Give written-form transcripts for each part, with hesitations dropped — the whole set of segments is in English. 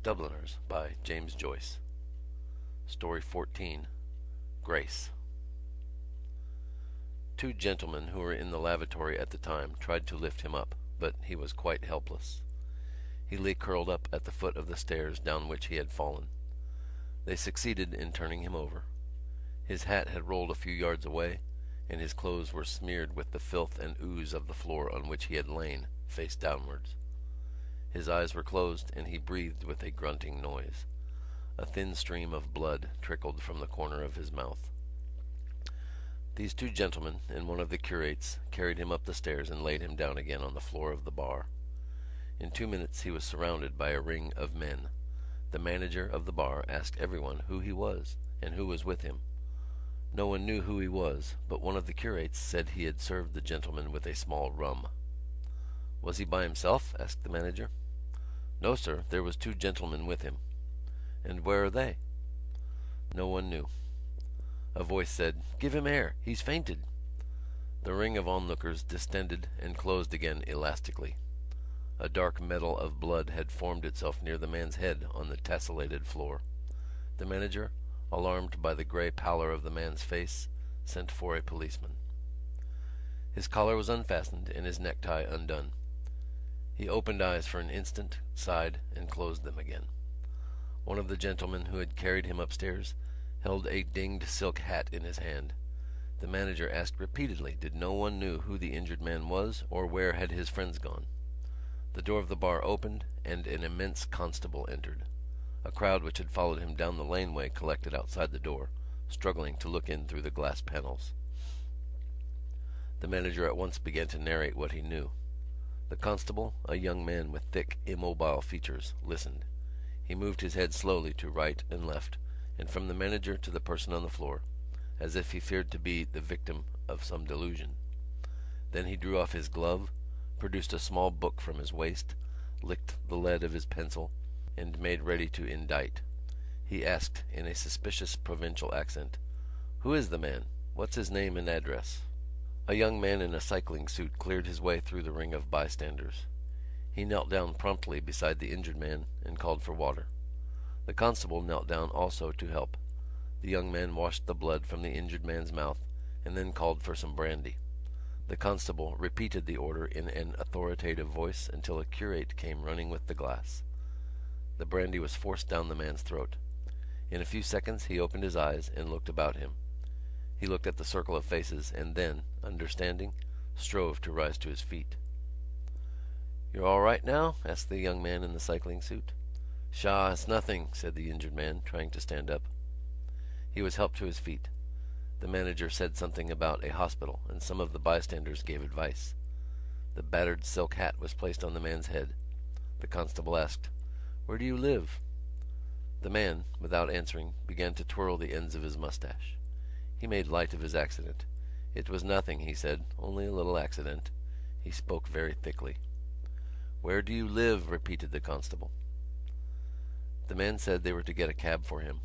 Dubliners by James Joyce. Story 14. Grace. Two gentlemen who were in the lavatory at the time tried to lift him up, but he was quite helpless. He lay curled up at the foot of the stairs down which he had fallen. They succeeded in turning him over. His hat had rolled a few yards away, and his clothes were smeared with the filth and ooze of the floor on which he had lain, face downwards. His eyes were closed, and he breathed with a grunting noise. A thin stream of blood trickled from the corner of his mouth. These two gentlemen and one of the curates carried him up the stairs and laid him down again on the floor of the bar. In 2 minutes he was surrounded by a ring of men. The manager of the bar asked everyone who he was and who was with him. No one knew who he was, but one of the curates said he had served the gentleman with a small rum. "Was he by himself?" asked the manager. "No, sir, there was two gentlemen with him." "And where are they?" No one knew. A voice said, "Give him air, he's fainted." The ring of onlookers distended and closed again elastically. A dark medal of blood had formed itself near the man's head on the tessellated floor. The manager, alarmed by the grey pallor of the man's face, sent for a policeman. His collar was unfastened and his necktie undone. He opened eyes for an instant, sighed, and closed them again. One of the gentlemen who had carried him upstairs held a dinged silk hat in his hand. The manager asked repeatedly did no one know who the injured man was or where had his friends gone. The door of the bar opened and an immense constable entered. A crowd which had followed him down the laneway collected outside the door, struggling to look in through the glass panels. The manager at once began to narrate what he knew. The constable, a young man with thick, immobile features, listened. He moved his head slowly to right and left, and from the manager to the person on the floor, as if he feared to be the victim of some delusion. Then he drew off his glove, produced a small book from his waist, licked the lead of his pencil, and made ready to indict. He asked, in a suspicious provincial accent, "Who is the man? What's his name and address?" A young man in a cycling suit cleared his way through the ring of bystanders. He knelt down promptly beside the injured man and called for water. The constable knelt down also to help. The young man washed the blood from the injured man's mouth and then called for some brandy. The constable repeated the order in an authoritative voice until a curate came running with the glass. The brandy was forced down the man's throat. In a few seconds he opened his eyes and looked about him. He looked at the circle of faces and then, understanding, strove to rise to his feet. "You're all right now?" asked the young man in the cycling suit. "Sha, it's nothing," said the injured man, trying to stand up. He was helped to his feet. The manager said something about a hospital and some of the bystanders gave advice. The battered silk hat was placed on the man's head. The constable asked, "Where do you live?" The man, without answering, began to twirl the ends of his moustache. He made light of his accident. It was nothing, he said, only a little accident. He spoke very thickly. "Where do you live?" repeated the constable. The man said they were to get a cab for him.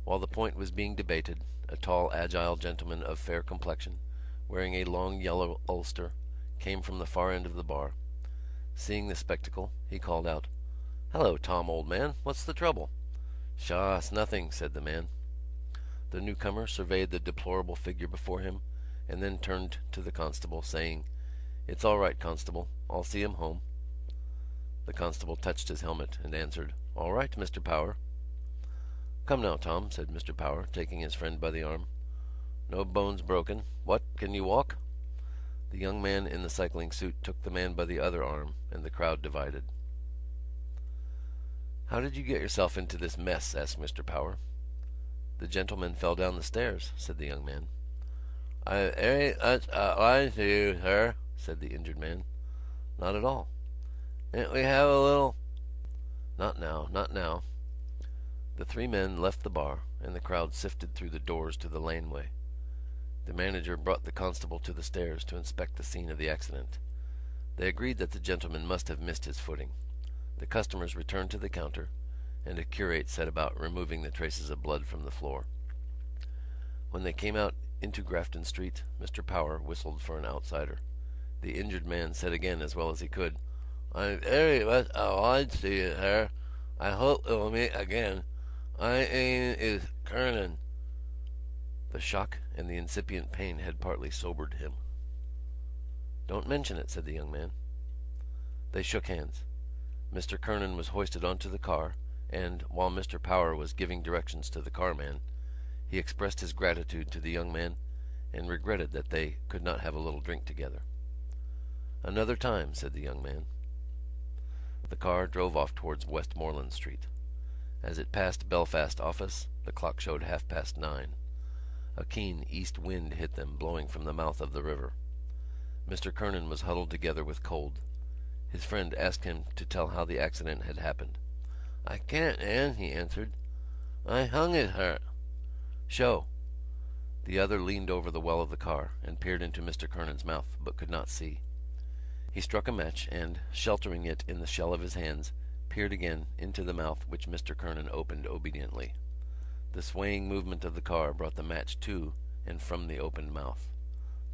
While the point was being debated, a tall, agile gentleman of fair complexion, wearing a long yellow ulster, came from the far end of the bar. Seeing the spectacle, he called out, "Hello, Tom, old man, what's the trouble?" "Sha, it's nothing," said the man. The newcomer surveyed the deplorable figure before him and then turned to the constable, saying, "It's all right, constable. I'll see him home." The constable touched his helmet and answered, "All right, Mr. Power." "Come now, Tom," said Mr. Power, taking his friend by the arm. "No bones broken. What, can you walk?" The young man in the cycling suit took the man by the other arm and the crowd divided. "How did you get yourself into this mess?" asked Mr. Power. "The gentleman fell down the stairs," said the young man. "I'm very much obliged to you, sir," said the injured man. "Not at all." "Can't we have a little—" "Not now, not now." The three men left the bar and the crowd sifted through the doors to the laneway. The manager brought the constable to the stairs to inspect the scene of the accident. They agreed that the gentleman must have missed his footing. The customers returned to the counter and a curate set about removing the traces of blood from the floor. When they came out into Grafton Street, Mr. Power whistled for an outsider. The injured man said again as well as he could, "I'm very much obliged to you, sir. I hope we'll meet again. My name is Kernan." The shock and the incipient pain had partly sobered him. "Don't mention it," said the young man. They shook hands. Mr Kernan was hoisted onto the car and, while Mr Power was giving directions to the carman, he expressed his gratitude to the young man and regretted that they could not have a little drink together. "Another time," said the young man. The car drove off towards Westmoreland Street. As it passed Belfast office, the clock showed 9:30. A keen east wind hit them, blowing from the mouth of the river. Mr Kernan was huddled together with cold. His friend asked him to tell how the accident had happened. "I can't, Ann," he answered. "I hung at her." "Show." The other leaned over the well of the car and peered into Mr Kernan's mouth, but could not see. He struck a match and, sheltering it in the shell of his hands, peered again into the mouth, which Mr Kernan opened obediently. The swaying movement of the car brought the match to and from the opened mouth.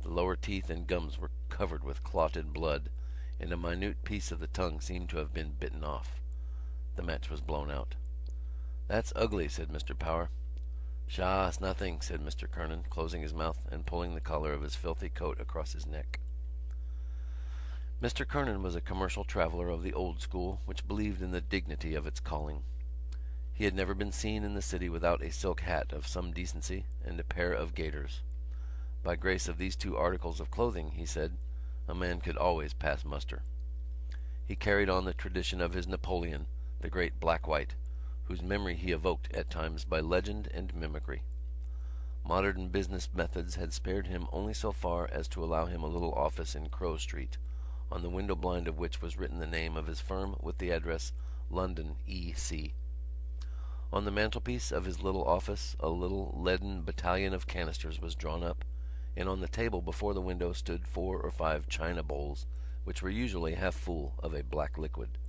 The lower teeth and gums were covered with clotted blood, and a minute piece of the tongue seemed to have been bitten off. The match was blown out. "That's ugly," said Mr Power. "Sha, it's nothing," said Mr Kernan, closing his mouth and pulling the collar of his filthy coat across his neck. Mr Kernan was a commercial traveller of the old school, which believed in the dignity of its calling. He had never been seen in the city without a silk hat of some decency and a pair of gaiters. By grace of these two articles of clothing, he said, a man could always pass muster. He carried on the tradition of his Napoleon, the great Black-White, whose memory he evoked at times by legend and mimicry. Modern business methods had spared him only so far as to allow him a little office in Crow Street, on the window blind of which was written the name of his firm with the address London, E.C. On the mantelpiece of his little office a little leaden battalion of canisters was drawn up, and on the table before the window stood 4 or 5 china bowls, which were usually half full of a black liquid.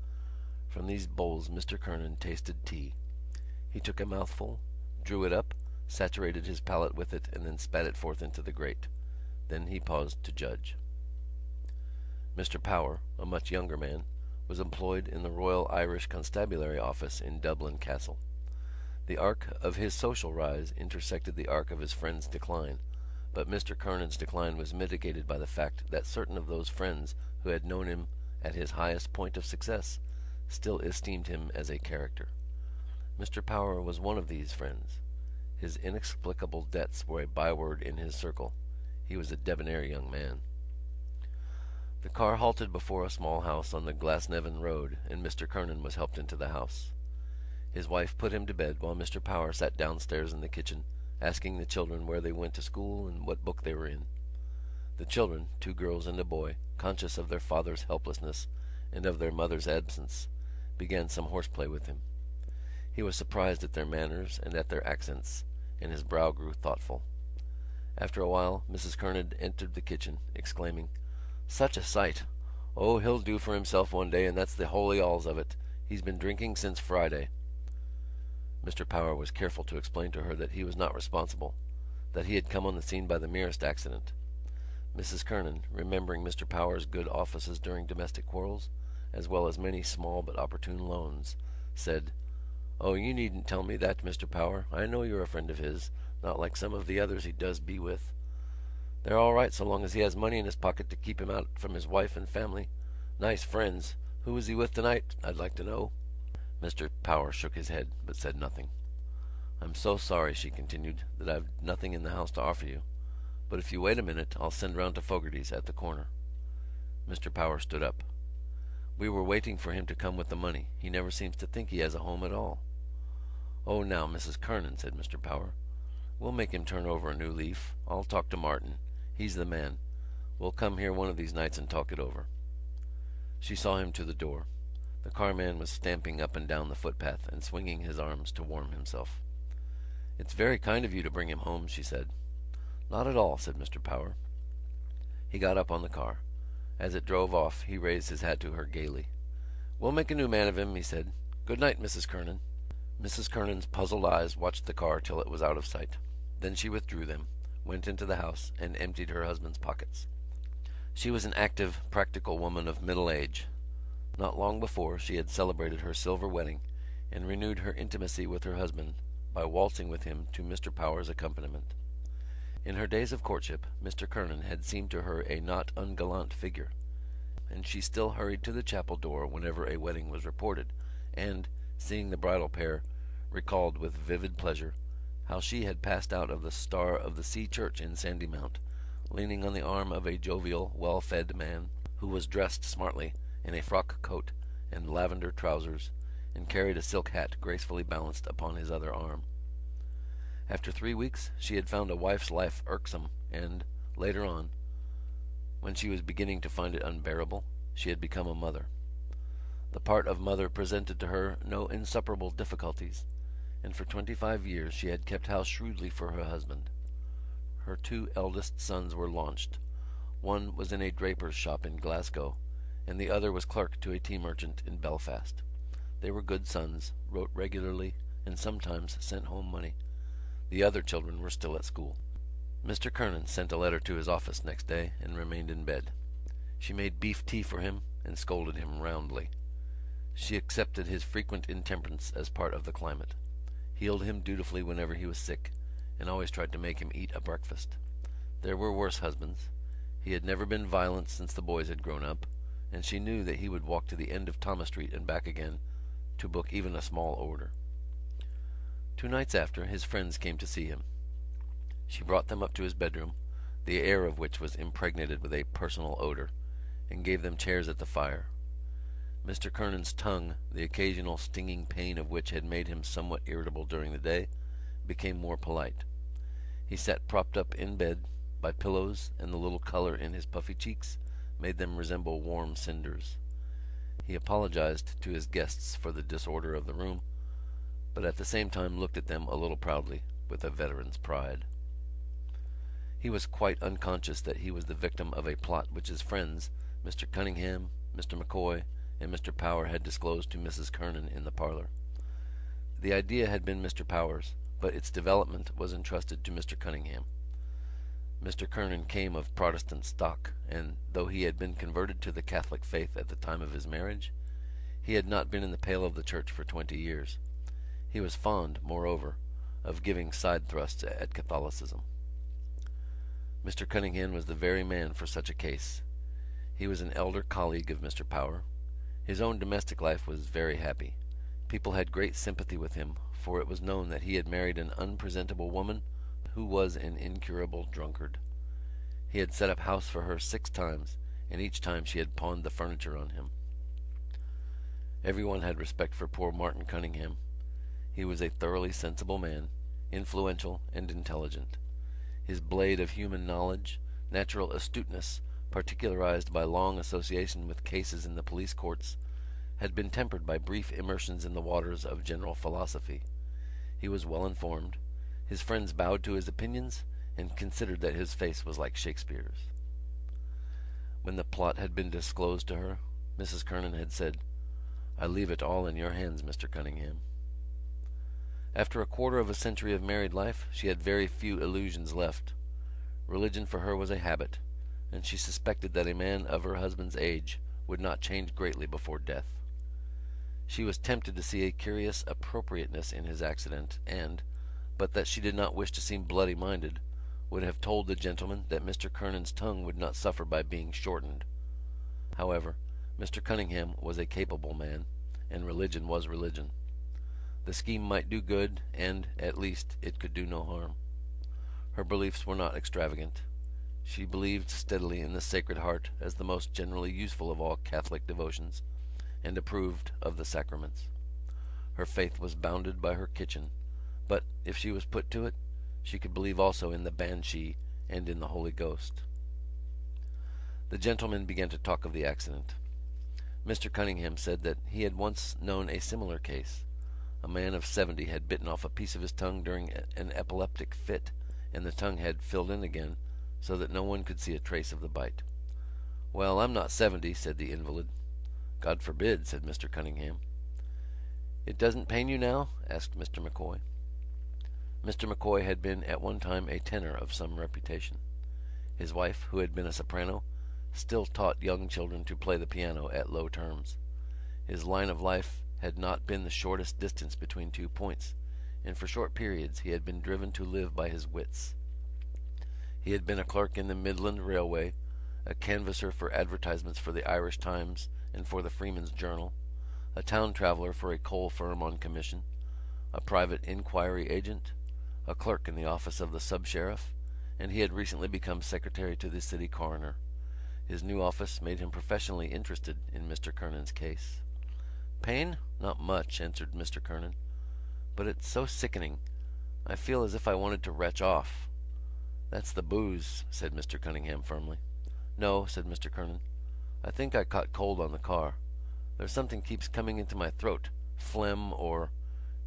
From these bowls Mr Kernan tasted tea. He took a mouthful, drew it up, saturated his palate with it, and then spat it forth into the grate. Then he paused to judge. Mr Power, a much younger man, was employed in the Royal Irish Constabulary Office in Dublin Castle. The arc of his social rise intersected the arc of his friend's decline, but Mr Kernan's decline was mitigated by the fact that certain of those friends who had known him at his highest point of success still esteemed him as a character. Mr Power was one of these friends. His inexplicable debts were a byword in his circle. He was a debonair young man. The car halted before a small house on the Glasnevin road, and Mr Kernan was helped into the house. His wife put him to bed while Mr Power sat downstairs in the kitchen, asking the children where they went to school and what book they were in. The children, 2 girls and a boy, conscious of their father's helplessness and of their mother's absence, began some horseplay with him. He was surprised at their manners and at their accents, and his brow grew thoughtful. After a while Mrs Kernan entered the kitchen, exclaiming, "Such a sight! Oh, he'll do for himself one day, and that's the holy alls of it. He's been drinking since Friday." Mr Power was careful to explain to her that he was not responsible, that he had come on the scene by the merest accident. Mrs Kernan, remembering Mr Power's good offices during domestic quarrels, as well as many small but opportune loans, said, "Oh, you needn't tell me that, Mr Power. I know you're a friend of his, not like some of the others he does be with. They're all right so long as he has money in his pocket to keep him out from his wife and family. Nice friends. Who is he with tonight, I'd like to know?" Mr Power shook his head, but said nothing. "I'm so sorry," she continued, "that I've nothing in the house to offer you. But if you wait a minute I'll send round to Fogarty's at the corner." Mr Power stood up. "We were waiting for him to come with the money. He never seems to think he has a home at all." "Oh, now, Mrs Kernan," said Mr Power, "we'll make him turn over a new leaf. I'll talk to Martin. He's the man. We'll come here one of these nights and talk it over." She saw him to the door. The carman was stamping up and down the footpath and swinging his arms to warm himself. "It's very kind of you to bring him home," she said. "Not at all," said Mr Power. He got up on the car. As it drove off he raised his hat to her gaily. "We'll make a new man of him," he said. "Good night, Mrs Kernan." Mrs Kernan's puzzled eyes watched the car till it was out of sight. Then she withdrew them, went into the house and emptied her husband's pockets. She was an active, practical woman of middle age. Not long before she had celebrated her silver wedding and renewed her intimacy with her husband by waltzing with him to Mr. Power's accompaniment. In her days of courtship, Mr. Kernan had seemed to her a not ungallant figure, and she still hurried to the chapel door whenever a wedding was reported, and, seeing the bridal pair, recalled with vivid pleasure how she had passed out of the Star of the Sea Church in Sandymount, leaning on the arm of a jovial, well-fed man who was dressed smartly in a frock coat and lavender trousers and carried a silk hat gracefully balanced upon his other arm. After 3 weeks she had found a wife's life irksome and, later on, when she was beginning to find it unbearable, she had become a mother. The part of mother presented to her no insuperable difficulties, and for 25 years she had kept house shrewdly for her husband. Her 2 eldest sons were launched. One was in a draper's shop in Glasgow, and the other was clerk to a tea merchant in Belfast. They were good sons, wrote regularly, and sometimes sent home money. The other children were still at school. Mr. Kernan sent a letter to his office next day and remained in bed. She made beef tea for him and scolded him roundly. She accepted his frequent intemperance as part of the climate, healed him dutifully whenever he was sick, and always tried to make him eat a breakfast. There were worse husbands. He had never been violent since the boys had grown up, and she knew that he would walk to the end of Thomas Street and back again to book even a small order. 2 nights after, his friends came to see him. She brought them up to his bedroom, the air of which was impregnated with a personal odour, and gave them chairs at the fire. Mr. Kernan's tongue, the occasional stinging pain of which had made him somewhat irritable during the day, became more polite. He sat propped up in bed by pillows, and the little colour in his puffy cheeks made them resemble warm cinders. He apologized to his guests for the disorder of the room, but at the same time looked at them a little proudly, with a veteran's pride. He was quite unconscious that he was the victim of a plot which his friends, Mr. Cunningham, Mr. M'Coy, and Mr. Power, had disclosed to Mrs. Kernan in the parlour. The idea had been Mr. Power's, but its development was entrusted to Mr. Cunningham. Mr. Kernan came of Protestant stock, and though he had been converted to the Catholic faith at the time of his marriage, he had not been in the pale of the church for 20 years. He was fond, moreover, of giving side thrusts at Catholicism. Mr. Cunningham was the very man for such a case. He was an elder colleague of Mr. Power. His own domestic life was very happy. People had great sympathy with him, for it was known that he had married an unpresentable woman who was an incurable drunkard. He had set up house for her 6 times, and each time she had pawned the furniture on him. Everyone had respect for poor Martin Cunningham. He was a thoroughly sensible man, influential and intelligent. His blade of human knowledge, natural astuteness, particularized by long association with cases in the police courts, had been tempered by brief immersions in the waters of general philosophy. He was well informed. His friends bowed to his opinions and considered that his face was like Shakespeare's. When the plot had been disclosed to her, Mrs. Kernan had said, "I leave it all in your hands, Mr. Cunningham." After a quarter of a century of married life, she had very few illusions left. Religion for her was a habit, and she suspected that a man of her husband's age would not change greatly before death. She was tempted to see a curious appropriateness in his accident, and, but that she did not wish to seem bloody-minded, would have told the gentleman that Mr. Kernan's tongue would not suffer by being shortened. However, Mr. Cunningham was a capable man, and religion was religion. The scheme might do good, and, at least, it could do no harm. Her beliefs were not extravagant. She believed steadily in the Sacred Heart as the most generally useful of all Catholic devotions, and approved of the sacraments. Her faith was bounded by her kitchen, but, if she was put to it, she could believe also in the Banshee and in the Holy Ghost. The gentlemen began to talk of the accident. Mr. Cunningham said that he had once known a similar case. A man of 70 had bitten off a piece of his tongue during an epileptic fit, and the tongue had filled in again so that no one could see a trace of the bite. "Well, I'm not 70, said the invalid. "God forbid," said Mr. Cunningham. "It doesn't pain you now?" asked Mr. M'Coy. Mr. M'Coy had been at one time a tenor of some reputation. His wife, who had been a soprano, still taught young children to play the piano at low terms. His line of life had not been the shortest distance between 2 points, and for short periods he had been driven to live by his wits. He had been a clerk in the Midland Railway, a canvasser for advertisements for the Irish Times and for the Freeman's Journal, a town traveller for a coal firm on commission, a private inquiry agent, a clerk in the office of the sub-sheriff, and he had recently become secretary to the city coroner. His new office made him professionally interested in Mr. Kernan's case. "Pain? Not much," answered Mr. Kernan. "But it's so sickening. I feel as if I wanted to retch off." "That's the booze," said Mr. Cunningham firmly. "No," said Mr. Kernan. "I think I caught cold on the car. There's something keeps coming into my throat. Phlegm or—"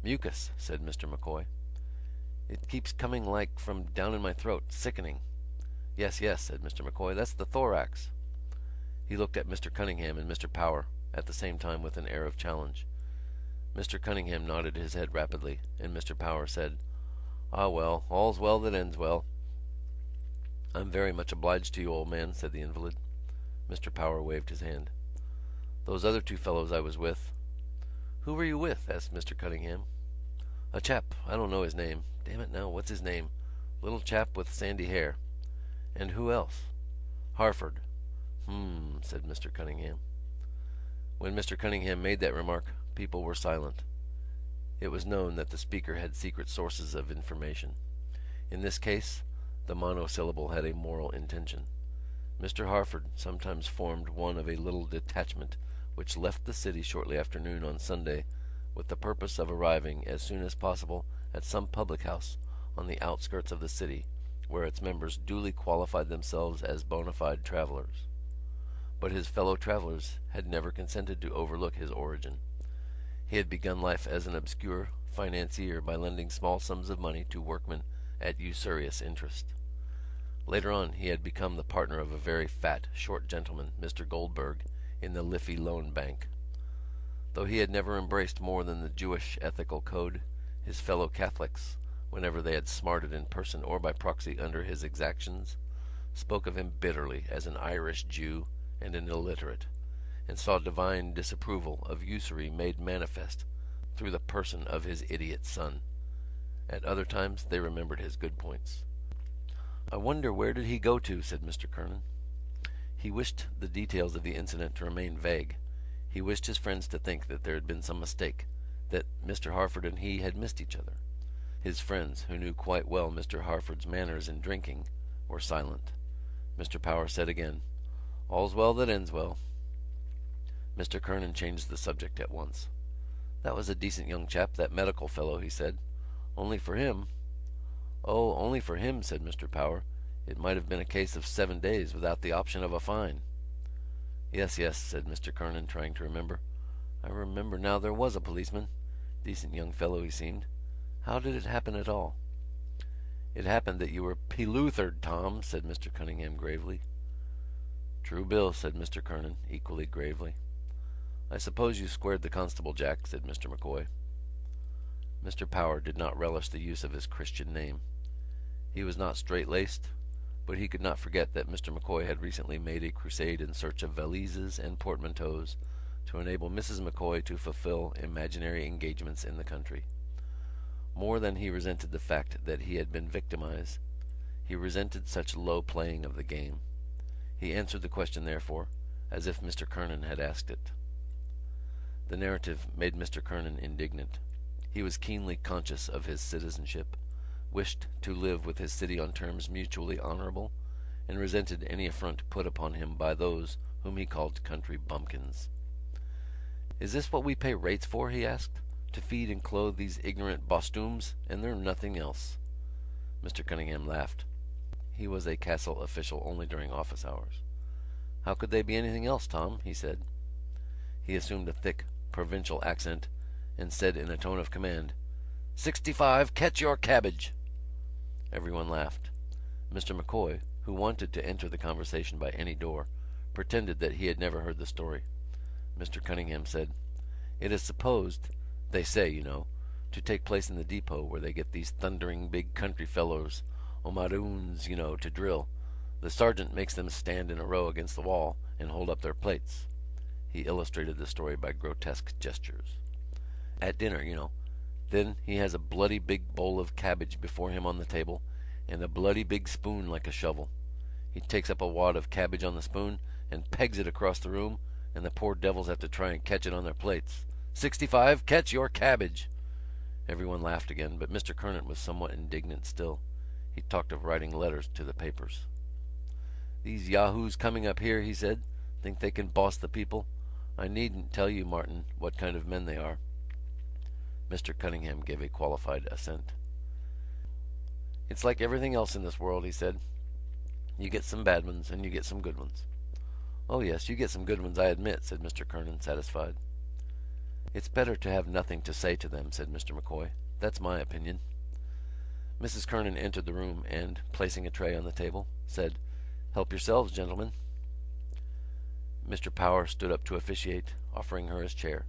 "Mucus," said Mr. M'Coy. "It keeps coming like from down in my throat. Sickening." "Yes, yes," said Mr. M'Coy. "That's the thorax." He looked at Mr. Cunningham and Mr. Power at the same time with an air of challenge. Mr. Cunningham nodded his head rapidly and Mr. Power said: "Ah, well, all's well that ends well." "I'm very much obliged to you, old man," said the invalid. Mr. Power waved his hand. "Those other 2 fellows I was with—" "Who were you with?" asked Mr. Cunningham. "A chap. I don't know his name. Damn it now, what's his name? Little chap with sandy hair." "And who else?" "Harford." Said Mr. Cunningham. When Mr. Cunningham made that remark, people were silent. It was known that the speaker had secret sources of information. In this case, the monosyllable had a moral intention. Mr. Harford sometimes formed one of a little detachment which left the city shortly after noon on Sunday with the purpose of arriving as soon as possible at some public house on the outskirts of the city where its members duly qualified themselves as bona fide travellers. But his fellow travellers had never consented to overlook his origin. He had begun life as an obscure financier by lending small sums of money to workmen at usurious interest. Later on he had become the partner of a very fat, short gentleman, Mr. Goldberg, in the Liffey Loan Bank. Though he had never embraced more than the Jewish ethical code, his fellow Catholics, whenever they had smarted in person or by proxy under his exactions, spoke of him bitterly as an Irish Jew and an illiterate, and saw divine disapproval of usury made manifest through the person of his idiot son. At other times they remembered his good points. "I wonder where did he go to?" said Mr. Kernan. He wished the details of the incident to remain vague. He wished his friends to think that there had been some mistake, that Mr. Harford and he had missed each other. His friends, who knew quite well Mr. Harford's manners in drinking, were silent. Mr. Power said again: "All's well that ends well." Mr. Kernan changed the subject at once. "That was a decent young chap, that medical fellow," he said. "Only for him—" "Oh, only for him," said Mr. Power, "it might have been a case of 7 days without the option of a fine." "Yes, yes," said Mr. Kernan, trying to remember. "I remember now there was a policeman. Decent young fellow he seemed. How did it happen at all?" "It happened that you were peloothered, Tom," said Mr. Cunningham gravely. "True bill," said Mr. Kernan, equally gravely. "I suppose you squared the constable, Jack," said Mr. M'Coy. Mr. Power did not relish the use of his Christian name. He was not straight-laced, but he could not forget that Mr. M'Coy had recently made a crusade in search of valises and portmanteaus to enable Mrs. M'Coy to fulfil imaginary engagements in the country. More than he resented the fact that he had been victimized, he resented such low playing of the game. He answered the question, therefore, as if Mr. Kernan had asked it. The narrative made Mr. Kernan indignant. He was keenly conscious of his citizenship, wished to live with his city on terms mutually honourable, and resented any affront put upon him by those whom he called country bumpkins. "Is this what we pay rates for?" he asked. "To feed and clothe these ignorant bostooms, and they're nothing else." Mr. Cunningham laughed. He was a castle official only during office hours. "How could they be anything else, Tom?" he said. He assumed a thick provincial accent and said in a tone of command: 65, catch your cabbage." Everyone laughed. Mr. M'Coy, who wanted to enter the conversation by any door, pretended that he had never heard the story. Mr. Cunningham said: "It is supposed, they say, you know, to take place in the depot where they get these thundering big country fellows, omaroons, you know, to drill. The sergeant makes them stand in a row against the wall and hold up their plates." He illustrated the story by grotesque gestures. At dinner, you know. Then he has a bloody big bowl of cabbage before him on the table and a bloody big spoon like a shovel. He takes up a wad of cabbage on the spoon and pegs it across the room, and the poor devils have to try and catch it on their plates. 65, catch your cabbage! Everyone laughed again, but Mr Kernan was somewhat indignant still. He talked of writing letters to the papers. "These yahoos coming up here," he said, "think they can boss the people. I needn't tell you, Martin, what kind of men they are." Mr Cunningham gave a qualified assent. "It's like everything else in this world," he said. "You get some bad ones and you get some good ones." "Oh yes, you get some good ones, I admit," said Mr Kernan, satisfied. "It's better to have nothing to say to them," said Mr M'Coy. "That's my opinion." Mrs Kernan entered the room and, placing a tray on the table, said, "Help yourselves, gentlemen." Mr Power stood up to officiate, offering her his chair.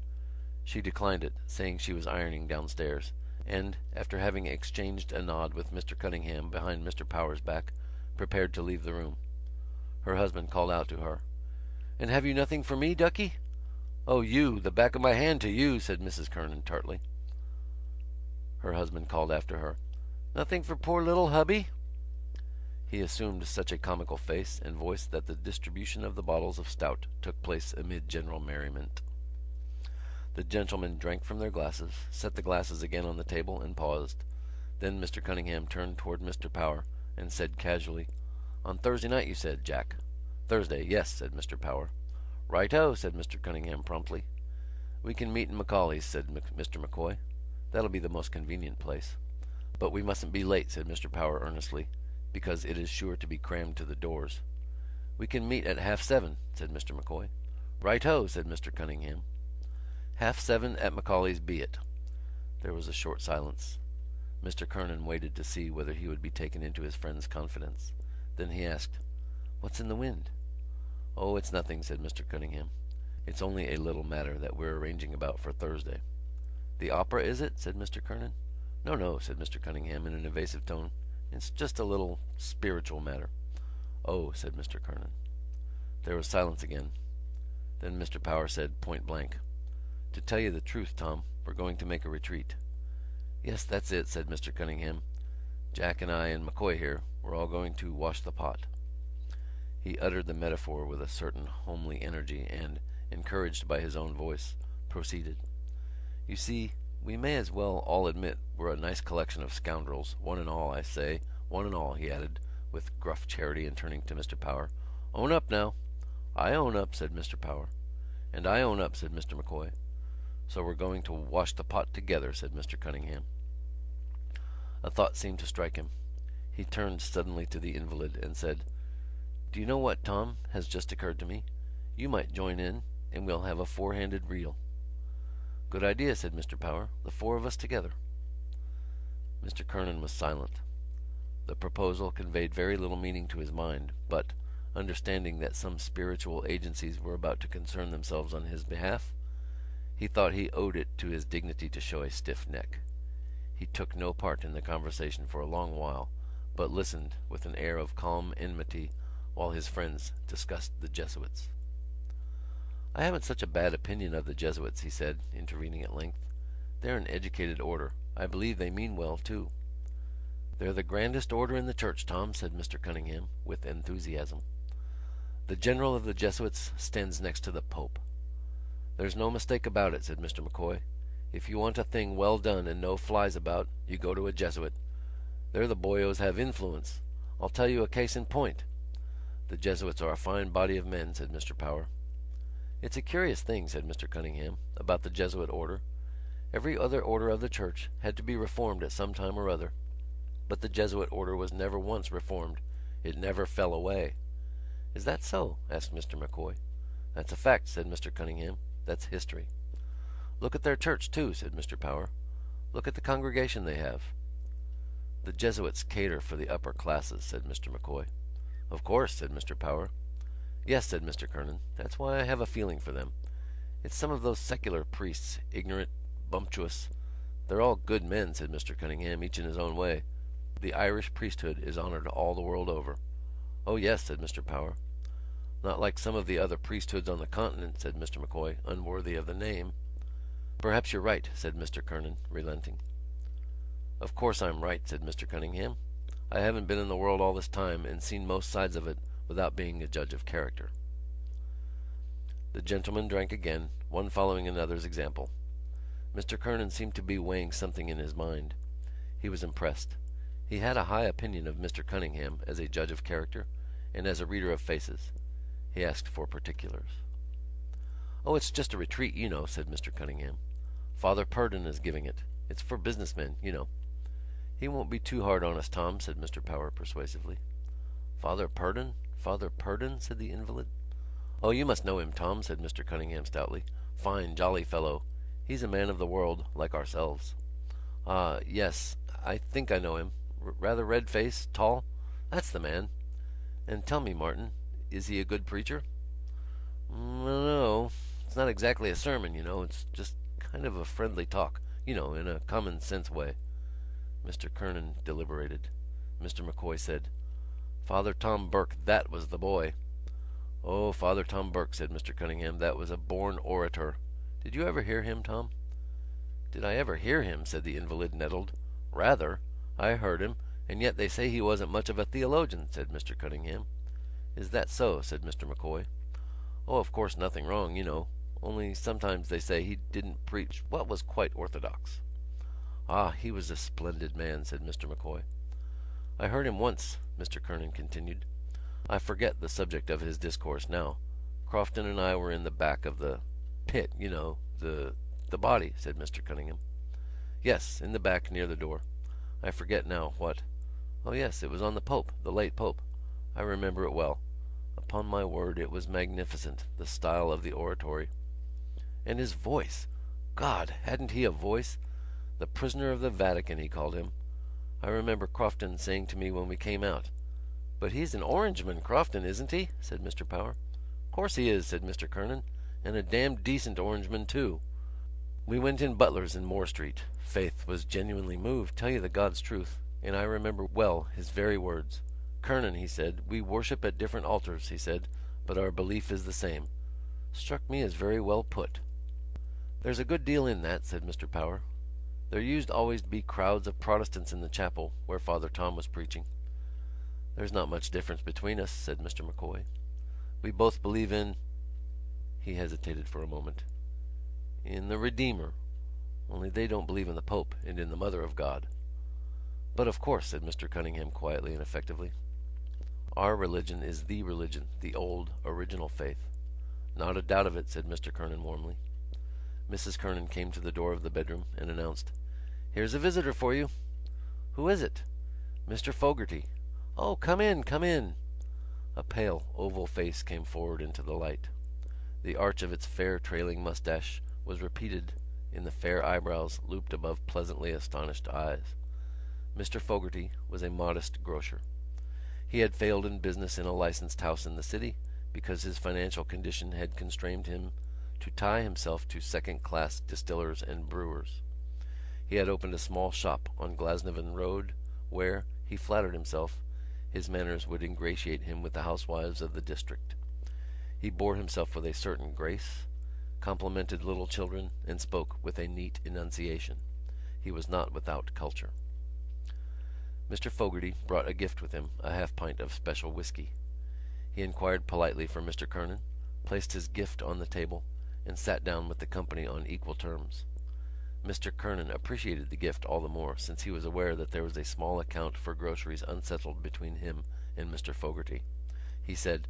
She declined it, saying she was ironing downstairs, and, after having exchanged a nod with Mr Cunningham behind Mr Power's back, prepared to leave the room. Her husband called out to her, "And have you nothing for me, ducky?" "Oh, you, the back of my hand to you," said Mrs Kernan tartly. Her husband called after her, "Nothing for poor little hubby?" He assumed such a comical face and voice that the distribution of the bottles of stout took place amid general merriment. The gentlemen drank from their glasses, set the glasses again on the table and paused. Then Mr Cunningham turned toward Mr Power and said casually, "On Thursday night, you said, Jack?" "Thursday, yes," said Mr Power. "Right-o," said Mr Cunningham promptly. "We can meet in Macaulay's," said Mr M'Coy. "That'll be the most convenient place." "But we mustn't be late," said Mr Power earnestly, "because it is sure to be crammed to the doors." "We can meet at 7:30, said Mr M'Coy. "Right-o," said Mr Cunningham. 7:30 at Macaulay's be it. There was a short silence. Mr Kernan waited to see whether he would be taken into his friend's confidence. Then he asked, "What's in the wind?" "Oh, it's nothing," said Mr Cunningham. "It's only a little matter that we're arranging about for Thursday." "The opera, is it?" said Mr Kernan. "No, no," said Mr Cunningham in an evasive tone. "It's just a little spiritual matter." "Oh," said Mr Kernan. There was silence again. Then Mr Power said point blank, "To tell you the truth, Tom, we're going to make a retreat." "Yes, that's it," said Mr Cunningham. "Jack and I and M'Coy here, we're all going to wash the pot." He uttered the metaphor with a certain homely energy and, encouraged by his own voice, proceeded. "You see, we may as well all admit we're a nice collection of scoundrels, one and all, I say, one and all," he added, with gruff charity and turning to Mr Power. "Own up now." "I own up," said Mr Power. "And I own up," said Mr M'Coy. "So we're going to wash the pot together," said Mr Cunningham. A thought seemed to strike him. He turned suddenly to the invalid and said, "Do you know what, Tom, has just occurred to me? You might join in and we'll have a four-handed reel." "Good idea," said Mr Power. "The four of us together." Mr Kernan was silent. The proposal conveyed very little meaning to his mind, but, understanding that some spiritual agencies were about to concern themselves on his behalf, he thought he owed it to his dignity to show a stiff neck. He took no part in the conversation for a long while, but listened with an air of calm enmity while his friends discussed the Jesuits. "I haven't such a bad opinion of the Jesuits," he said, intervening at length. "They're an educated order. I believe they mean well, too." "They're the grandest order in the Church, Tom," said Mr Cunningham, with enthusiasm. "The general of the Jesuits stands next to the Pope." "There's no mistake about it," said Mr M'Coy. "If you want a thing well done and no flies about, you go to a Jesuit. They're the boyos have influence. I'll tell you a case in point." "The Jesuits are a fine body of men," said Mr Power. "It's a curious thing," said Mr Cunningham, "about the Jesuit order. Every other order of the Church had to be reformed at some time or other. But the Jesuit order was never once reformed. It never fell away." "Is that so?" asked Mr M'Coy. "That's a fact," said Mr Cunningham. "That's history." "Look at their church, too," said Mr Power. "Look at the congregation they have." "The Jesuits cater for the upper classes," said Mr M'Coy. "Of course," said Mr Power. "Yes," said Mr Kernan. "That's why I have a feeling for them. It's some of those secular priests, ignorant, bumptious. They're all good men," said Mr Cunningham, "each in his own way. The Irish priesthood is honoured all the world over." "Oh yes," said Mr Power. "Not like some of the other priesthoods on the continent," said Mr M'Coy, "unworthy of the name." "Perhaps you're right," said Mr Kernan, relenting. "Of course I'm right," said Mr Cunningham. "I haven't been in the world all this time and seen most sides of it without being a judge of character." The gentlemen drank again, one following another's example. Mr Kernan seemed to be weighing something in his mind. He was impressed. He had a high opinion of Mr Cunningham as a judge of character and as a reader of faces. He asked for particulars. "Oh, it's just a retreat, you know," said Mr Cunningham. "Father Purdon is giving it. It's for businessmen, you know." "He won't be too hard on us, Tom," said Mr Power persuasively. "Father Purdon? Father Purdon?" said the invalid. "Oh, you must know him, Tom," said Mr Cunningham stoutly. "Fine, jolly fellow. He's a man of the world, like ourselves." "Ah, yes, I think I know him. Rather red face, tall. That's the man. And tell me, Martin, is he a good preacher?" "No. It's not exactly a sermon, you know. It's just kind of a friendly talk, you know, in a common-sense way." Mr Kernan deliberated. Mr M'Coy said: "Father Tom Burke, that was the boy." "Oh, Father Tom Burke," said Mr Cunningham, "that was a born orator. Did you ever hear him, Tom?" "Did I ever hear him?" said the invalid, nettled. "Rather. I heard him, and yet they say he wasn't much of a theologian," said Mr Cunningham. "Is that so?" said Mr M'Coy. "Oh, of course nothing wrong, you know. Only sometimes they say he didn't preach what was quite orthodox." "Ah, he was a splendid man," said Mr M'Coy. "I heard him once," Mr Kernan continued. "I forget the subject of his discourse now. Crofton and I were in the back of the pit, you know, the body," said Mr Cunningham. "Yes, in the back near the door. I forget now what. Oh yes, it was on the Pope, the late Pope. I remember it well. Upon my word, it was magnificent, the style of the oratory. And his voice! God, hadn't he a voice? The prisoner of the Vatican, he called him. I remember Crofton saying to me when we came out, 'But he's an Orangeman, Crofton, isn't he?' said Mr Power. 'Course he is,' said Mr Kernan, 'and a damned decent Orangeman too.' We went in Butler's in Moore Street. Faith was genuinely moved, tell you the God's truth, and I remember well his very words. 'Kernan,' he said, 'we worship at different altars,' he said, 'but our belief is the same.' Struck me as very well put." "There's a good deal in that," said Mr Power. "There used always to be crowds of Protestants in the chapel where Father Tom was preaching." "There's not much difference between us," said Mr M'Coy. "We both believe in—" He hesitated for a moment. "In the Redeemer. Only they don't believe in the Pope and in the Mother of God." "But of course," said Mr Cunningham quietly and effectively, "our religion is the religion, the old, original faith." "Not a doubt of it," said Mr Kernan warmly. Mrs Kernan came to the door of the bedroom and announced: "Here's a visitor for you." "Who is it?" "Mr Fogarty." "Oh, come in, come in." A pale, oval face came forward into the light. The arch of its fair trailing moustache was repeated in the fair eyebrows looped above pleasantly astonished eyes. Mr Fogarty was a modest grocer. He had failed in business in a licensed house in the city because his financial condition had constrained him to tie himself to second-class distillers and brewers. He had opened a small shop on Glasnevin Road where, he flattered himself, his manners would ingratiate him with the housewives of the district. He bore himself with a certain grace, complimented little children, and spoke with a neat enunciation. He was not without culture. Mr Fogarty brought a gift with him, a half-pint of special whisky. He inquired politely for Mr Kernan, placed his gift on the table, and sat down with the company on equal terms. Mr Kernan appreciated the gift all the more since he was aware that there was a small account for groceries unsettled between him and Mr Fogarty. He said: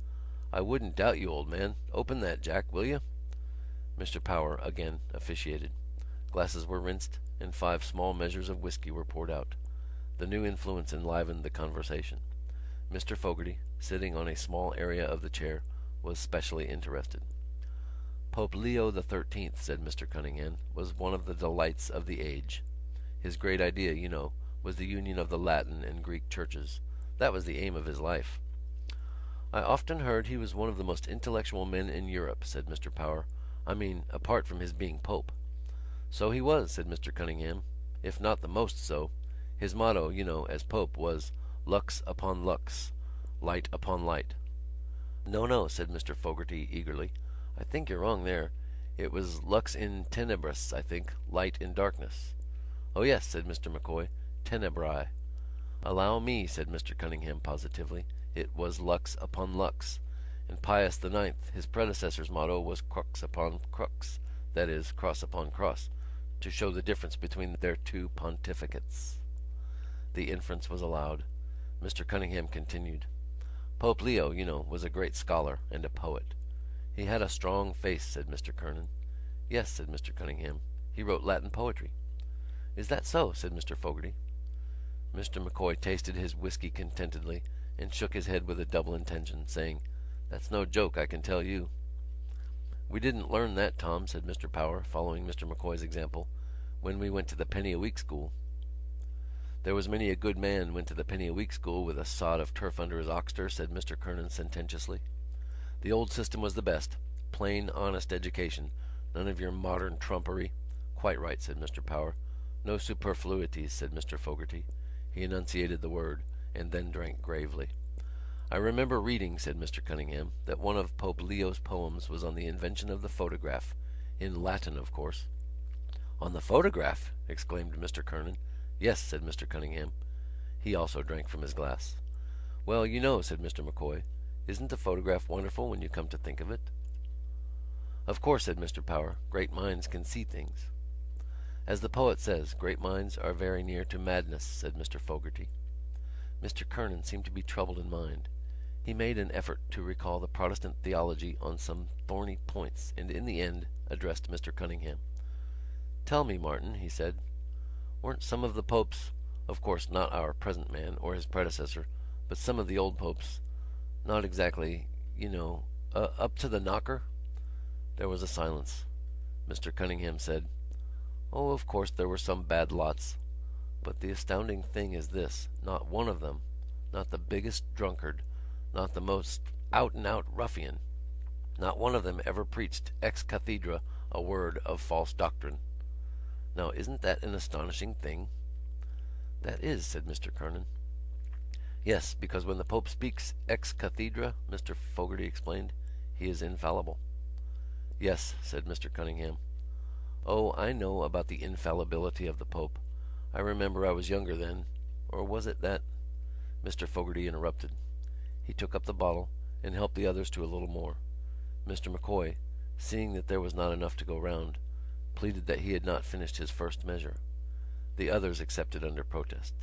"I wouldn't doubt you, old man. Open that, Jack, will you?" Mr Power again officiated. Glasses were rinsed and 5 small measures of whisky were poured out. The new influence enlivened the conversation. Mr Fogarty, sitting on a small area of the chair, was specially interested. "Pope Leo XIII," said Mr Cunningham, "was one of the delights of the age. His great idea, you know, was the union of the Latin and Greek churches. That was the aim of his life." "I often heard he was one of the most intellectual men in Europe," said Mr Power. "I mean, apart from his being Pope." "So he was," said Mr Cunningham, "if not the most so. His motto, you know, as Pope was lux upon lux, light upon light." "No, no," said Mr Fogarty eagerly. "I think you're wrong there. It was lux in tenebris, I think, light in darkness. Oh yes, said Mr M'Coy, tenebrae. Allow me, said Mr Cunningham positively. It was lux upon lux. And Pius IX, his predecessor's motto was crux upon crux, that is, cross upon cross, to show the difference between their two pontificates. The inference was allowed. Mr Cunningham continued. Pope Leo, you know, was a great scholar and a poet. He had a strong face, said Mr Kernan. Yes, said Mr Cunningham. He wrote Latin poetry. Is that so? Said Mr Fogarty. Mr M'Coy tasted his whisky contentedly and shook his head with a double intention, saying, That's no joke, I can tell you. We didn't learn that, Tom, said Mr Power, following Mr M'Coy's example, when we went to the penny-a-week school. There was many a good man went to the penny-a-week school with a sod of turf under his oxter, said Mr Kernan sententiously. The old system was the best. Plain, honest education. None of your modern trumpery. Quite right, said Mr Power. No superfluities, said Mr Fogarty. He enunciated the word, and then drank gravely. I remember reading, said Mr Cunningham, that one of Pope Leo's poems was on the invention of the photograph. In Latin, of course. On the photograph? Exclaimed Mr Kernan. Yes, said Mr Cunningham. He also drank from his glass. Well, you know, said Mr M'Coy, isn't a photograph wonderful when you come to think of it? Of course, said Mr Power, great minds can see things. As the poet says, great minds are very near to madness, said Mr Fogarty. Mr Kernan seemed to be troubled in mind. He made an effort to recall the Protestant theology on some thorny points and in the end addressed Mr Cunningham. Tell me, Martin, he said, weren't some of the popes, of course not our present man or his predecessor, but some of the old popes, not exactly, you know, up to the knocker? There was a silence. Mr Cunningham said, Oh, of course there were some bad lots. But the astounding thing is this, not one of them, not the biggest drunkard, not the most out-and-out ruffian, not one of them ever preached ex cathedra a word of false doctrine. Now, isn't that an astonishing thing? That is, said Mr Kernan. Yes, because when the Pope speaks ex cathedra, Mr Fogarty explained, he is infallible. Yes, said Mr Cunningham. Oh, I know about the infallibility of the Pope. I remember I was younger then. Or was it that... Mr Fogarty interrupted. He took up the bottle and helped the others to a little more. Mr M'Coy, seeing that there was not enough to go round, pleaded that he had not finished his first measure. The others accepted under protest.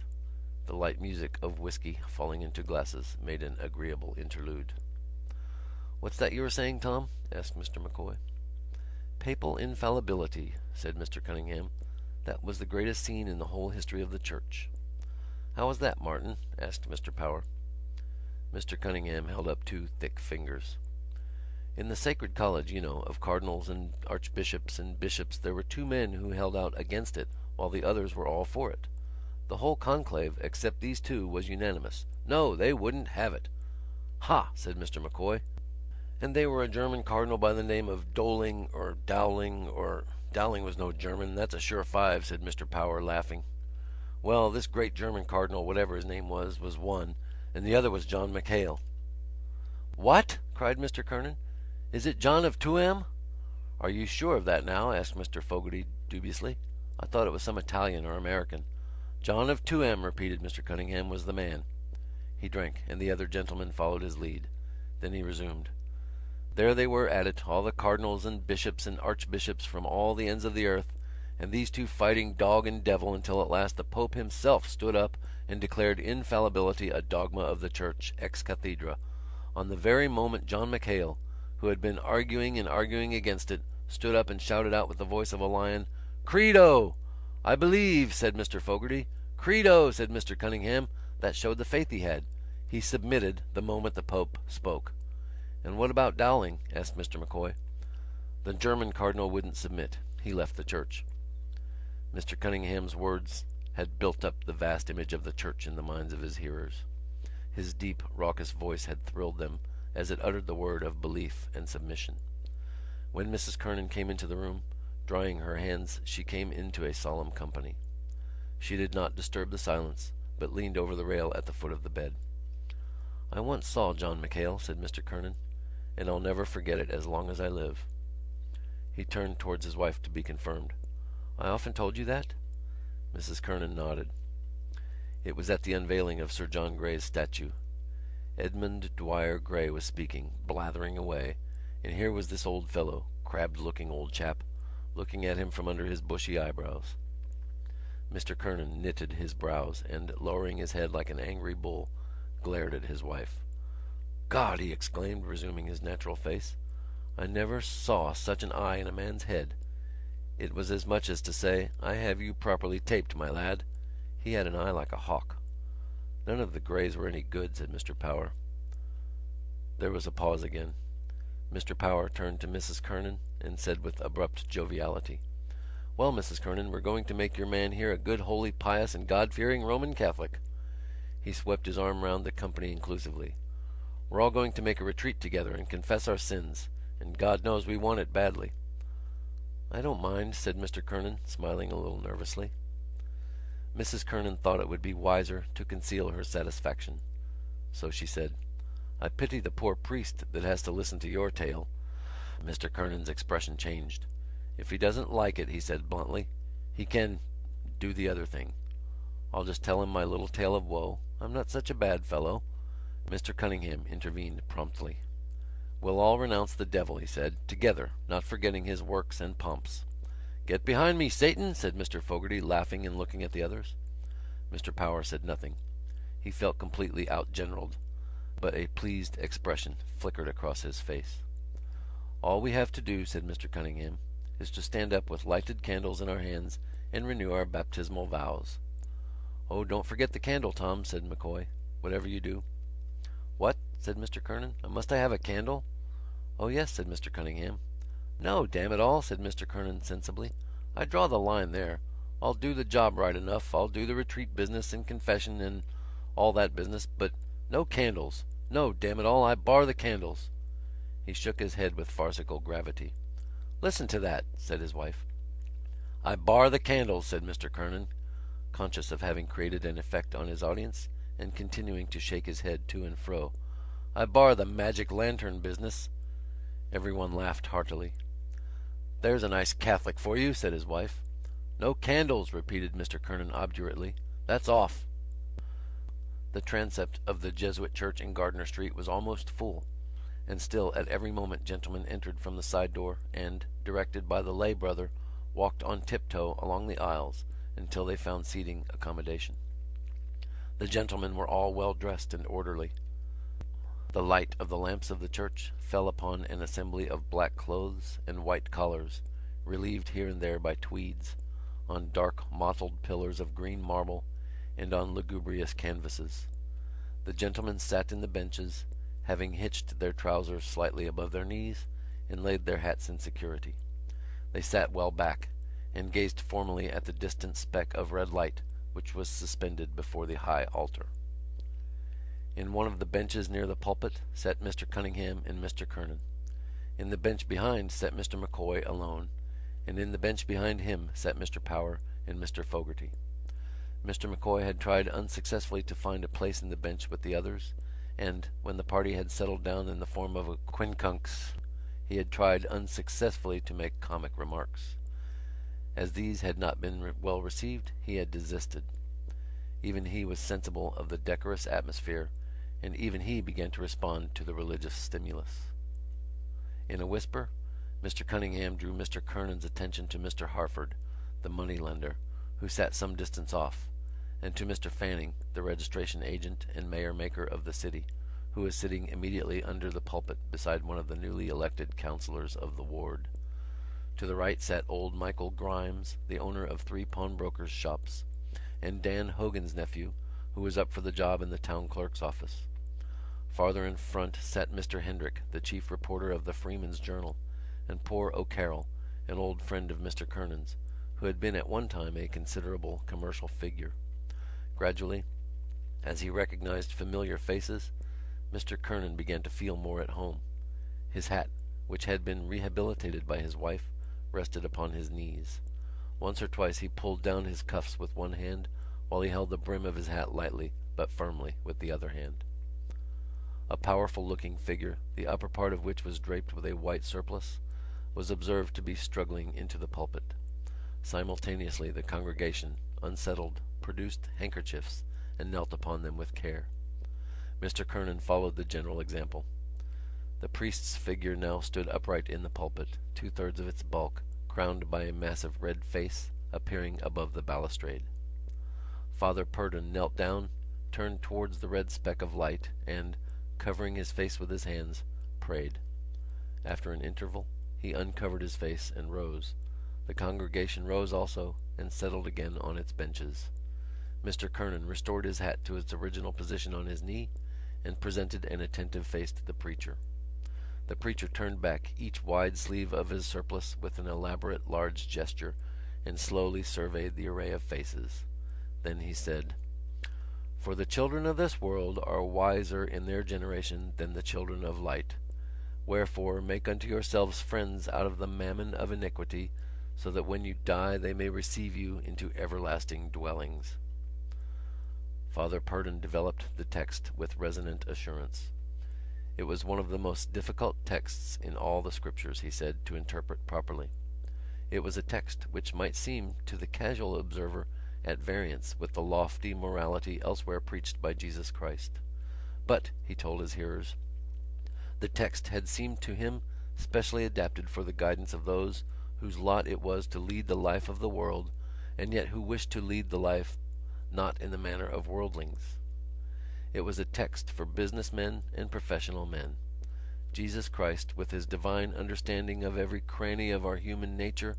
The light music of whisky falling into glasses made an agreeable interlude. What's that you were saying, Tom? Asked Mr M'Coy. Papal infallibility, said Mr Cunningham. That was the greatest scene in the whole history of the Church. How was that, Martin? Asked Mr Power. Mr Cunningham held up two thick fingers. In the Sacred College, you know, of cardinals and archbishops and bishops, there were two men who held out against it while the others were all for it. The whole conclave, except these two, was unanimous. No, they wouldn't have it. Ha, said Mr M'Coy. And they were a German cardinal by the name of Dowling or Dowling or... Dowling was no German, that's a sure five, said Mr Power, laughing. Well, this great German cardinal, whatever his name was one, and the other was John McHale. What? Cried Mr Kernan. Is it John of Tuam? Are you sure of that now? Asked Mr Fogarty dubiously. I thought it was some Italian or American. John of Tuam, repeated Mr Cunningham, was the man. He drank, and the other gentlemen followed his lead. Then he resumed. There they were at it, all the cardinals and bishops and archbishops from all the ends of the earth, and these two fighting dog and devil until at last the Pope himself stood up and declared infallibility a dogma of the Church ex cathedra, on the very moment John McHale, who had been arguing and arguing against it, stood up and shouted out with the voice of a lion, Credo! I believe, said Mr Fogarty. Credo, said Mr Cunningham. That showed the faith he had. He submitted the moment the Pope spoke. And what about Dowling? Asked Mr M'Coy. The German cardinal wouldn't submit. He left the church. Mr Cunningham's words had built up the vast image of the church in the minds of his hearers. His deep, raucous voice had thrilled them as it uttered the word of belief and submission. When Mrs Kernan came into the room, drying her hands, she came into a solemn company. She did not disturb the silence, but leaned over the rail at the foot of the bed. I once saw John McHale, said Mr Kernan, and I'll never forget it as long as I live. He turned towards his wife to be confirmed. "I often told you that?" Mrs Kernan nodded. It was at the unveiling of Sir John Gray's statue. Edmund Dwyer Gray was speaking, blathering away, and here was this old fellow, crabbed-looking old chap, looking at him from under his bushy eyebrows. Mr Kernan knitted his brows and, lowering his head like an angry bull, glared at his wife. "God!" he exclaimed, resuming his natural face. "I never saw such an eye in a man's head. It was as much as to say, 'I have you properly taped, my lad.' He had an eye like a hawk." "None of the Greys were any good," said Mr Power. There was a pause again. Mr Power turned to Mrs Kernan and said with abrupt joviality: "Well, Mrs Kernan, we're going to make your man here a good, holy, pious and God-fearing Roman Catholic." He swept his arm round the company inclusively. "We're all going to make a retreat together and confess our sins, and God knows we want it badly." "I don't mind," said Mr Kernan, smiling a little nervously. Mrs Kernan thought it would be wiser to conceal her satisfaction. So she said: "I pity the poor priest that has to listen to your tale." Mr Kernan's expression changed. "If he doesn't like it," he said bluntly, "he can do the other thing. I'll just tell him my little tale of woe. I'm not such a bad fellow." Mr Cunningham intervened promptly. "We'll all renounce the devil," he said, "together, not forgetting his works and pomps." "Get behind me, Satan!" said Mr Fogarty, laughing and looking at the others. Mr Power said nothing. He felt completely outgeneralled, but a pleased expression flickered across his face. "All we have to do," said Mr Cunningham, "is to stand up with lighted candles in our hands and renew our baptismal vows." "Oh, don't forget the candle, Tom," said M'Coy, "whatever you do." "What?" said Mr Kernan. "Must I have a candle?" "Oh yes," said Mr Cunningham. "No, damn it all," said Mr Kernan sensibly. "I draw the line there. I'll do the job right enough. I'll do the retreat business and confession and all that business, but no candles. No, damn it all, I bar the candles." He shook his head with farcical gravity. "Listen to that," said his wife. "I bar the candles," said Mr Kernan, conscious of having created an effect on his audience and continuing to shake his head to and fro. "I bar the magic lantern business." Everyone laughed heartily. "There's a nice Catholic for you," said his wife. "No candles," repeated Mr Kernan obdurately. "That's off." The transept of the Jesuit church in Gardiner Street was almost full, and still at every moment gentlemen entered from the side door and, directed by the lay brother, walked on tiptoe along the aisles until they found seating accommodation. The gentlemen were all well dressed and orderly. The light of the lamps of the church fell upon an assembly of black clothes and white collars, relieved here and there by tweeds, on dark mottled pillars of green marble and on lugubrious canvases. The gentlemen sat in the benches, having hitched their trousers slightly above their knees and laid their hats in security. They sat well back and gazed formally at the distant speck of red light which was suspended before the high altar. In one of the benches near the pulpit sat Mr Cunningham and Mr Kernan. In the bench behind sat Mr M'Coy alone, and in the bench behind him sat Mr Power and Mr Fogarty. Mr M'Coy had tried unsuccessfully to find a place in the bench with the others, and, when the party had settled down in the form of a quincunx, he had tried unsuccessfully to make comic remarks. As these had not been well received, he had desisted. Even he was sensible of the decorous atmosphere, and even he began to respond to the religious stimulus. In a whisper, Mr Cunningham drew Mr Kernan's attention to Mr Harford, the money-lender, who sat some distance off, and to Mr Fanning, the registration agent and mayor-maker of the city, who was sitting immediately under the pulpit beside one of the newly elected councillors of the ward. To the right sat old Michael Grimes, the owner of 3 pawnbrokers' shops, and Dan Hogan's nephew, who was up for the job in the town clerk's office. Farther in front sat Mr Hendrick, the chief reporter of the Freeman's Journal, and poor O'Carroll, an old friend of Mr Kernan's, who had been at one time a considerable commercial figure. Gradually, as he recognised familiar faces, Mr Kernan began to feel more at home. His hat, which had been rehabilitated by his wife, rested upon his knees. Once or twice he pulled down his cuffs with one hand while he held the brim of his hat lightly but firmly with the other hand. A powerful-looking figure, the upper part of which was draped with a white surplice, was observed to be struggling into the pulpit. Simultaneously the congregation, unsettled, produced handkerchiefs and knelt upon them with care. Mr. Kernan followed the general example. The priest's figure now stood upright in the pulpit, 2/3 of its bulk, crowned by a massive red face, appearing above the balustrade. Father Purdon knelt down, turned towards the red speck of light and, covering his face with his hands, prayed. After an interval he uncovered his face and rose. The congregation rose also and settled again on its benches. Mr. Kernan restored his hat to its original position on his knee and presented an attentive face to the preacher. The preacher turned back each wide sleeve of his surplice with an elaborate large gesture and slowly surveyed the array of faces. Then he said, "For the children of this world are wiser in their generation than the children of light. Wherefore make unto yourselves friends out of the mammon of iniquity, so that when you die they may receive you into everlasting dwellings." Father Purdon developed the text with resonant assurance. It was one of the most difficult texts in all the Scriptures, he said, to interpret properly. It was a text which might seem to the casual observer at variance with the lofty morality elsewhere preached by Jesus Christ. But, he told his hearers, the text had seemed to him specially adapted for the guidance of those whose lot it was to lead the life of the world, and yet who wished to lead the life not in the manner of worldlings. It was a text for business men and professional men. Jesus Christ, with his divine understanding of every cranny of our human nature,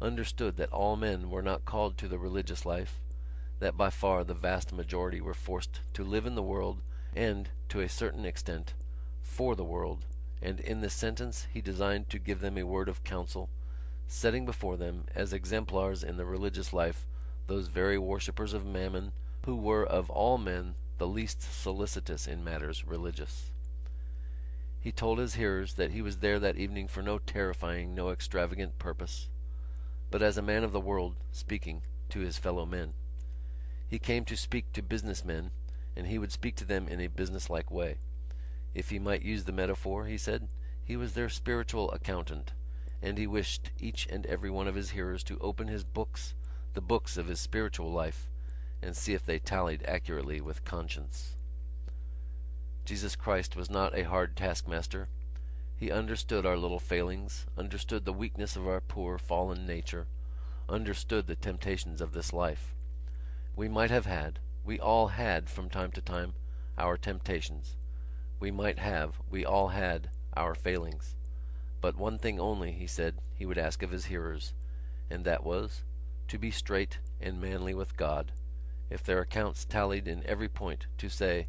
understood that all men were not called to the religious life, that by far the vast majority were forced to live in the world and, to a certain extent, for the world, and in this sentence he designed to give them a word of counsel, setting before them as exemplars in the religious life those very worshippers of mammon who were of all men the least solicitous in matters religious. He told his hearers that he was there that evening for no terrifying, no extravagant purpose, but as a man of the world speaking to his fellow men. He came to speak to business men, and he would speak to them in a business-like way. If he might use the metaphor, he said, he was their spiritual accountant, and he wished each and every one of his hearers to open his books, the books of his spiritual life, and see if they tallied accurately with conscience. Jesus Christ was not a hard taskmaster. He understood our little failings, understood the weakness of our poor fallen nature, understood the temptations of this life. We all had from time to time, our temptations. We all had our failings. But one thing only, he said, he would ask of his hearers, and that was, to be straight and manly with God, if their accounts tallied in every point, to say,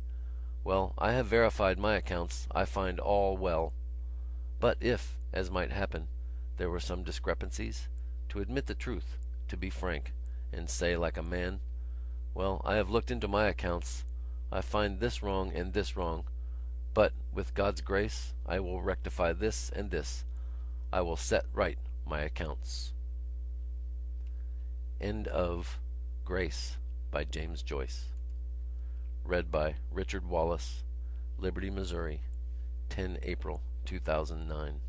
"Well, I have verified my accounts, I find all well." But if, as might happen, there were some discrepancies, to admit the truth, to be frank, and say like a man, "Well, I have looked into my accounts, I find this wrong and this wrong, but with God's grace I will rectify this and this. I will set right my accounts." End of Grace by James Joyce. Read by Richard Wallace, Liberty, Missouri, 10 April 2009.